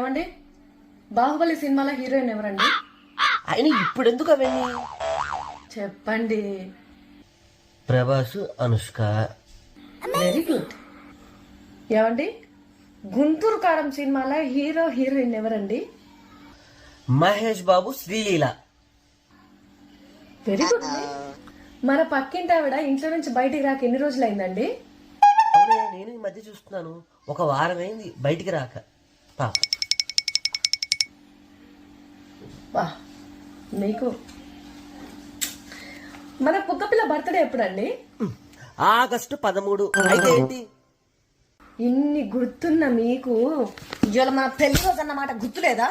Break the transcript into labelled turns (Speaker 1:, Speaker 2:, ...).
Speaker 1: ఏమండి బాహుబలి సినిమాలో హీరోయిన్ ఎవరండి?
Speaker 2: ఆయన ఇప్పుడు ఎందుకు అవన్నీ?
Speaker 1: చెప్పండి.
Speaker 2: ప్రభాస్, అనుష్క.
Speaker 1: Very good. ఏమండి గుంటూరు కారం సినిమాలో హీరో హీరోయిన్ ఎవరండి?
Speaker 2: మహేష్ బాబు, శ్రీలీల.
Speaker 1: Very good. మన పక్కింటి ఆవిడ ఇంట్లో నుంచి బయటికి రాక ఎన్ని రోజులైందండి?
Speaker 2: అవునే, నేను ఈ మధ్య చూస్తున్నాను, ఒక వారం అయింది బయటికి రాక. పాప.
Speaker 1: వా నీకు మన కుక్కపిల్ల బర్త్డే ఎప్పుడండి?
Speaker 2: ఆగస్టు 13. అయితే ఏంటి?
Speaker 1: ఇన్ని గుర్తున్న మీకు ఇవాళ మన పెళ్లి రోజు అన్నమాట గుర్తులేదా?